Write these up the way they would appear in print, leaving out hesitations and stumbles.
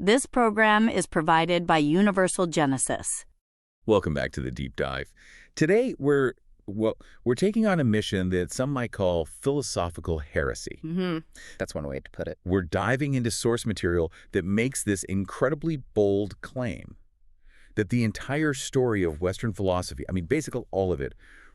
This program is provided by Universal Genesis. Welcome back to the Deep Dive. Today, we're taking on a mission that some might call philosophical heresy. That's one way to put it. We're diving into source material that makes this incredibly bold claim that the entire story of Western philosophy, basically all of it,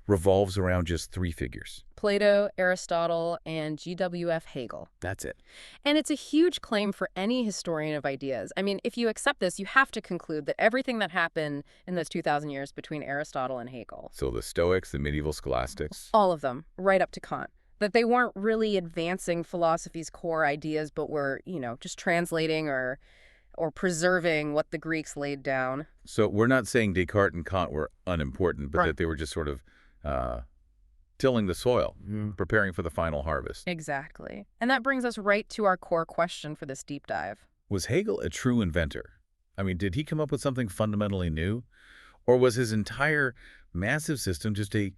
revolves around just three figures. Plato, Aristotle, and GWF Hegel. That's it. And it's a huge claim for any historian of ideas. If you accept this, you have to conclude that everything that happened in those 2,000 years between Aristotle and Hegel. So the Stoics, the medieval scholastics. All of them, right up to Kant. That they weren't really advancing philosophy's core ideas, but were, just translating or preserving what the Greeks laid down. So we're not saying Descartes and Kant were unimportant, but that they were just sort of tilling the soil, preparing for the final harvest. Exactly. And that brings us right to our core question for this deep dive. Was Hegel a true inventor? Did he come up with something fundamentally new? Or was his entire massive system just a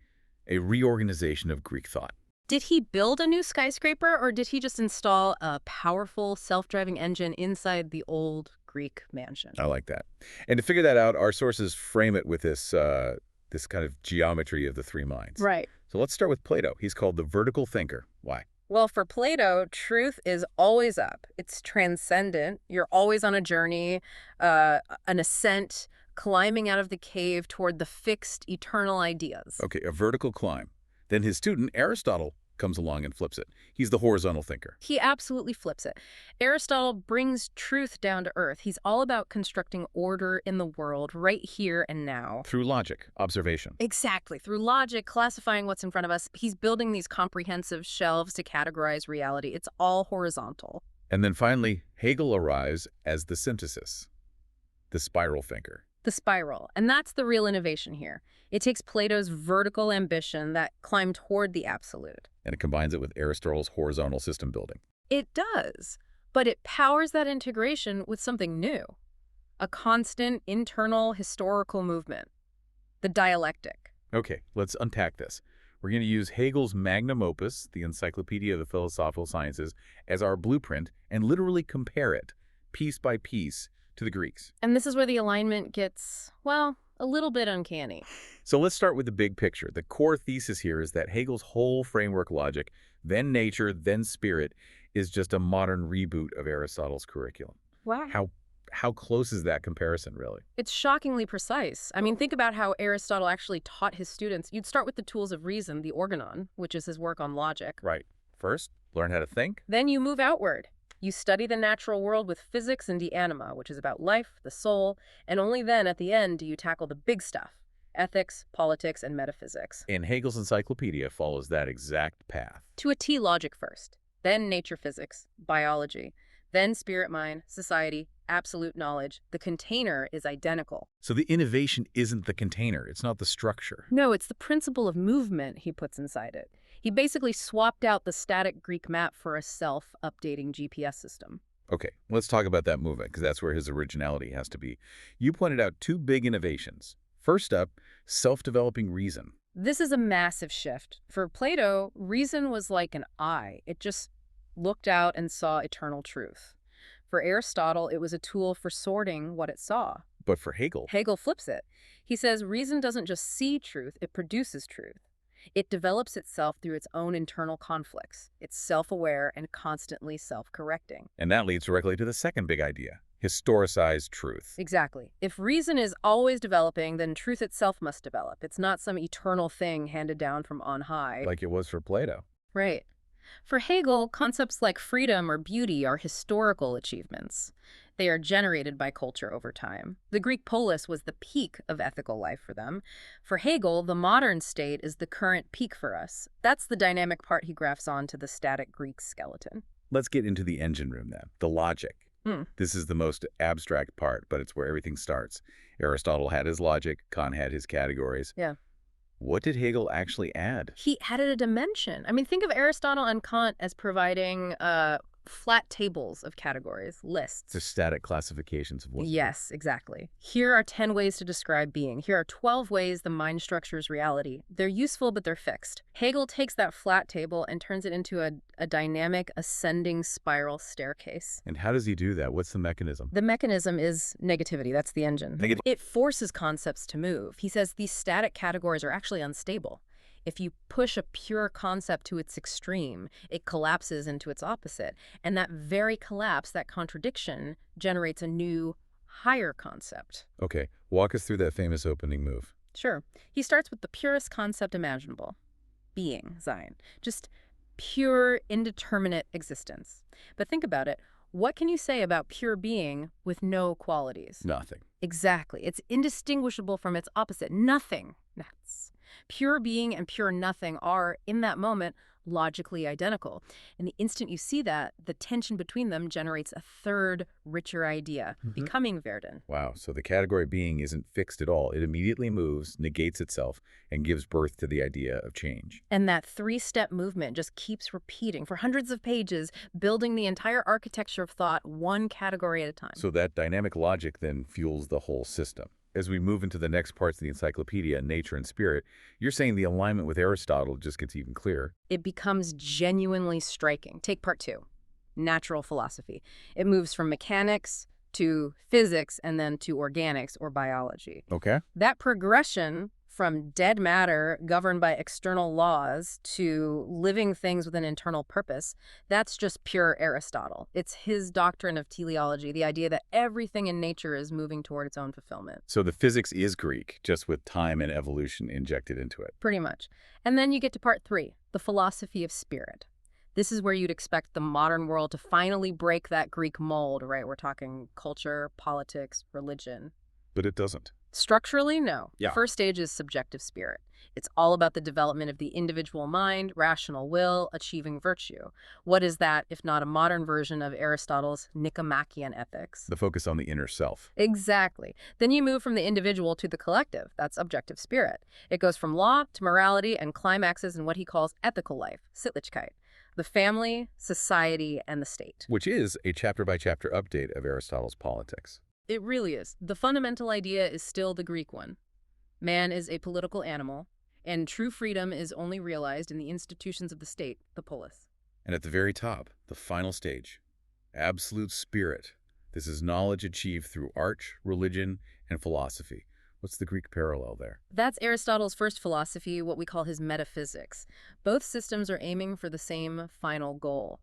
reorganization of Greek thought? Did he build a new skyscraper, or did he just install a powerful self-driving engine inside the old Greek mansion? I like that. And to figure that out, our sources frame it with this kind of geometry of the three minds. Right. So let's start with Plato. He's called the vertical thinker. Why? Well, for Plato, truth is always up. It's transcendent. You're always on a journey, an ascent, climbing out of the cave toward the fixed, eternal ideas. Okay, a vertical climb. Then his student, Aristotle, comes along and flips it. He's the horizontal thinker. He absolutely flips it. Aristotle brings truth down to earth. He's all about constructing order in the world right here and now. Through logic, observation. Exactly. Through logic, classifying what's in front of us. He's building these comprehensive shelves to categorize reality. It's all horizontal. And then finally, Hegel arrives as the synthesis, the spiral thinker. The spiral. And that's the real innovation here. It takes Plato's vertical ambition that climbed toward the absolute. And it combines it with Aristotle's horizontal system building. It does. But it powers that integration with something new. A constant internal historical movement. The dialectic. Okay, let's unpack this. We're going to use Hegel's magnum opus, the Encyclopedia of the Philosophical Sciences, as our blueprint and literally compare it, piece by piece, to the Greeks. And this is where the alignment gets, well, a little bit uncanny. So let's start with the big picture. The core thesis here is that Hegel's whole framework logic, then nature, then spirit, is just a modern reboot of Aristotle's curriculum. Wow. How close is that comparison, really? It's shockingly precise. Think about how Aristotle actually taught his students. You'd start with the tools of reason, the organon, which is his work on logic. Right. First, learn how to think. Then you move outward. You study the natural world with physics and de anima, which is about life, the soul, and only then, at the end, do you tackle the big stuff, ethics, politics, and metaphysics. And Hegel's encyclopedia follows that exact path. To a T, logic first, then nature physics, biology, then spirit mind, society, absolute knowledge. The container is identical. So the innovation isn't the container, it's not the structure. No, it's the principle of movement he puts inside it. He basically swapped out the static Greek map for a self-updating GPS system. Okay, let's talk about that movement, because that's where his originality has to be. You pointed out two big innovations. First up, self-developing reason. This is a massive shift. For Plato, reason was like an eye. It just looked out and saw eternal truth. For Aristotle, it was a tool for sorting what it saw. But for Hegel flips it. He says reason doesn't just see truth, it produces truth. It develops itself through its own internal conflicts. It's self-aware and constantly self-correcting. And that leads directly to the second big idea, historicized truth. Exactly. If reason is always developing, then truth itself must develop. It's not some eternal thing handed down from on high. Like it was for Plato. Right. For Hegel, concepts like freedom or beauty are historical achievements. They are generated by culture over time. The Greek polis was the peak of ethical life for them. For Hegel, the modern state is the current peak for us. That's the dynamic part he grafts onto the static Greek skeleton. Let's get into the engine room then, the logic. This is the most abstract part, but it's where everything starts. Aristotle had his logic, Kant had his categories. Yeah. What did Hegel actually add? He added a dimension. Think of Aristotle and Kant as providing flat tables of categories, lists. The static classifications of what's Yes, exactly. Here are 10 ways to describe being. Here are 12 ways the mind structures reality. They're useful, but they're fixed. Hegel takes that flat table and turns it into a dynamic, ascending spiral staircase. And how does he do that? What's the mechanism? The mechanism is negativity. That's the engine. It forces concepts to move. He says these static categories are actually unstable. If you push a pure concept to its extreme, it collapses into its opposite. And that very collapse, that contradiction, generates a new, higher concept. Okay, walk us through that famous opening move. Sure. He starts with the purest concept imaginable. Being, Sein. Just pure, indeterminate existence. But think about it. What can you say about pure being with no qualities? Nothing. Exactly. It's indistinguishable from its opposite. Nothing. That's pure being and pure nothing are, in that moment, logically identical. And the instant you see that, the tension between them generates a third, richer idea, becoming Werden. Wow, so the category being isn't fixed at all. It immediately moves, negates itself, and gives birth to the idea of change. And that three-step movement just keeps repeating for hundreds of pages, building the entire architecture of thought one category at a time. So that dynamic logic then fuels the whole system. As we move into the next parts of the encyclopedia, nature and spirit, you're saying the alignment with Aristotle just gets even clearer. It becomes genuinely striking. Take part 2, natural philosophy. It moves from mechanics to physics and then to organics or biology. Okay. That progression from dead matter governed by external laws to living things with an internal purpose, that's just pure Aristotle. It's his doctrine of teleology, the idea that everything in nature is moving toward its own fulfillment. So the physics is Greek, just with time and evolution injected into it. Pretty much. And then you get to part 3, the philosophy of spirit. This is where you'd expect the modern world to finally break that Greek mold, right? We're talking culture, politics, religion. But it doesn't. Structurally, no. Yeah. First stage is subjective spirit. It's all about the development of the individual mind, rational will, achieving virtue. What is that if not a modern version of Aristotle's Nicomachean ethics? The focus on the inner self. Exactly. Then you move from the individual to the collective. That's objective spirit. It goes from law to morality and climaxes in what he calls ethical life, Sittlichkeit. The family, society, and the state. Which is a chapter-by-chapter update of Aristotle's politics. It really is. The fundamental idea is still the Greek one. Man is a political animal, and true freedom is only realized in the institutions of the state, the polis. And at the very top, the final stage, absolute spirit. This is knowledge achieved through art, religion, and philosophy. What's the Greek parallel there? That's Aristotle's first philosophy, what we call his metaphysics. Both systems are aiming for the same final goal,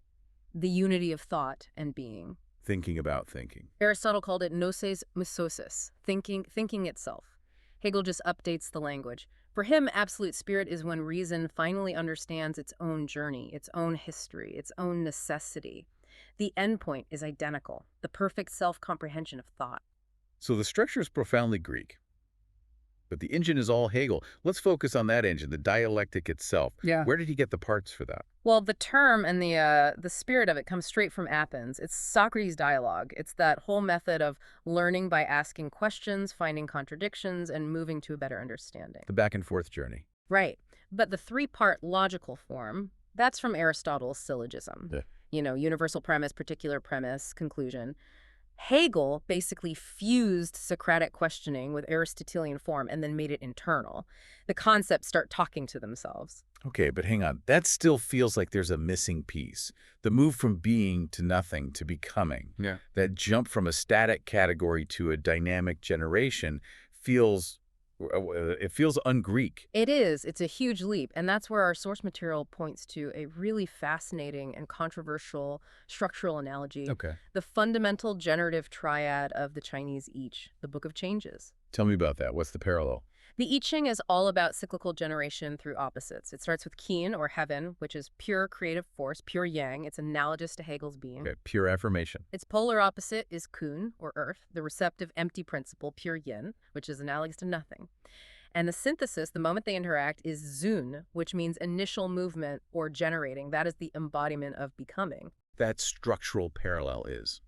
the unity of thought and being. Thinking about thinking. Aristotle called it noces mysosis, thinking itself. Hegel just updates the language. For him, absolute spirit is when reason finally understands its own journey, its own history, its own necessity. The endpoint is identical, the perfect self-comprehension of thought. So the structure is profoundly Greek. But the engine is all Hegel. Let's focus on that engine, the dialectic itself. Yeah. Where did he get the parts for that? Well, the term and the spirit of it comes straight from Athens. It's Socrates' dialogue. It's that whole method of learning by asking questions, finding contradictions, and moving to a better understanding. The back and forth journey. Right. But the three-part logical form, that's from Aristotle's syllogism. Yeah. You know, universal premise, particular premise, conclusion. Hegel basically fused Socratic questioning with Aristotelian form and then made it internal. The concepts start talking to themselves. Okay, but hang on. That still feels like there's a missing piece. The move from being to nothing to becoming. Yeah. That jump from a static category to a dynamic generation feels un-Greek. It is. It's a huge leap. And that's where our source material points to a really fascinating and controversial structural analogy. Okay. The fundamental generative triad of the Chinese Ich, the Book of Changes. Tell me about that. What's the parallel? The I Ching is all about cyclical generation through opposites. It starts with Qin, or heaven, which is pure creative force, pure yang. It's analogous to Hegel's being. Okay, pure affirmation. Its polar opposite is Kun, or earth, the receptive empty principle, pure yin, which is analogous to nothing. And the synthesis, the moment they interact, is Zun, which means initial movement or generating. That is the embodiment of becoming. That structural parallel is.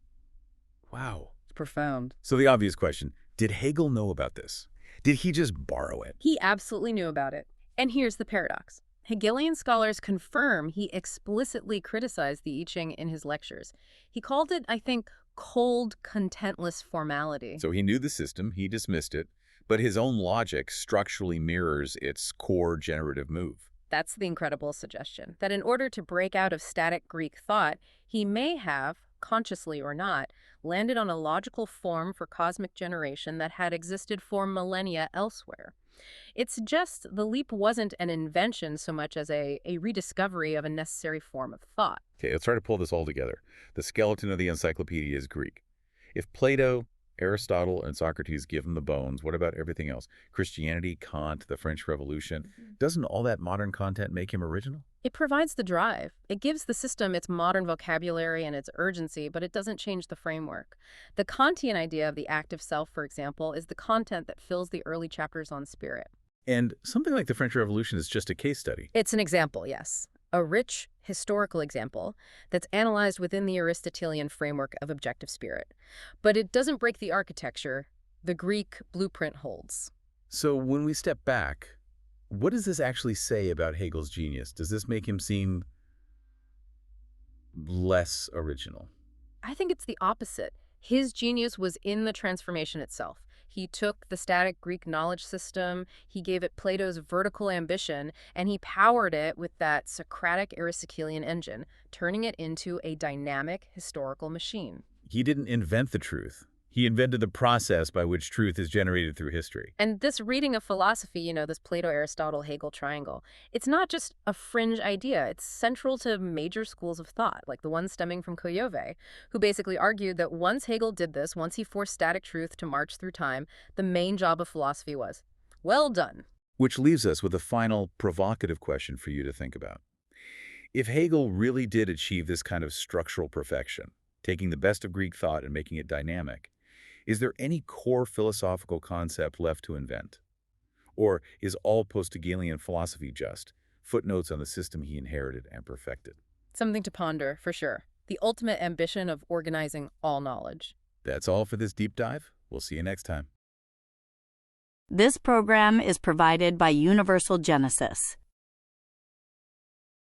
Wow. It's profound. So the obvious question, did Hegel know about this? Did he just borrow it? He absolutely knew about it. And here's the paradox. Hegelian scholars confirm he explicitly criticized the I Ching in his lectures. He called it, I think, cold, contentless formality. So he knew the system, he dismissed it, but his own logic structurally mirrors its core generative move. That's the incredible suggestion, that in order to break out of static Greek thought, he may have, consciously or not, landed on a logical form for cosmic generation that had existed for millennia elsewhere. It suggests the leap wasn't an invention so much as a rediscovery of a necessary form of thought. Okay, let's try to pull this all together. The skeleton of the encyclopedia is Greek. If Plato, Aristotle, and Socrates give him the bones, what about everything else? Christianity, Kant, the French Revolution. Doesn't all that modern content make him original? It provides the drive. It gives the system its modern vocabulary and its urgency, but it doesn't change the framework. The Kantian idea of the active self, for example, is the content that fills the early chapters on spirit. And something like the French Revolution is just a case study. It's an example, yes. A rich historical example that's analyzed within the Aristotelian framework of objective spirit. But it doesn't break the architecture the Greek blueprint holds. So when we step back, what does this actually say about Hegel's genius? Does this make him seem less original? I think it's the opposite. His genius was in the transformation itself. He took the static Greek knowledge system, he gave it Plato's vertical ambition, and he powered it with that Socratic Aristotelian engine, turning it into a dynamic historical machine. He didn't invent the truth. He invented the process by which truth is generated through history. And this reading of philosophy, this Plato-Aristotle-Hegel triangle, it's not just a fringe idea. It's central to major schools of thought, like the one stemming from Koyove, who basically argued that once Hegel did this, once he forced static truth to march through time, the main job of philosophy was, well done. Which leaves us with a final provocative question for you to think about. If Hegel really did achieve this kind of structural perfection, taking the best of Greek thought and making it dynamic, is there any core philosophical concept left to invent? Or is all post-Hegelian philosophy just footnotes on the system he inherited and perfected? Something to ponder, for sure. The ultimate ambition of organizing all knowledge. That's all for this deep dive. We'll see you next time. This program is provided by Universal Genesis.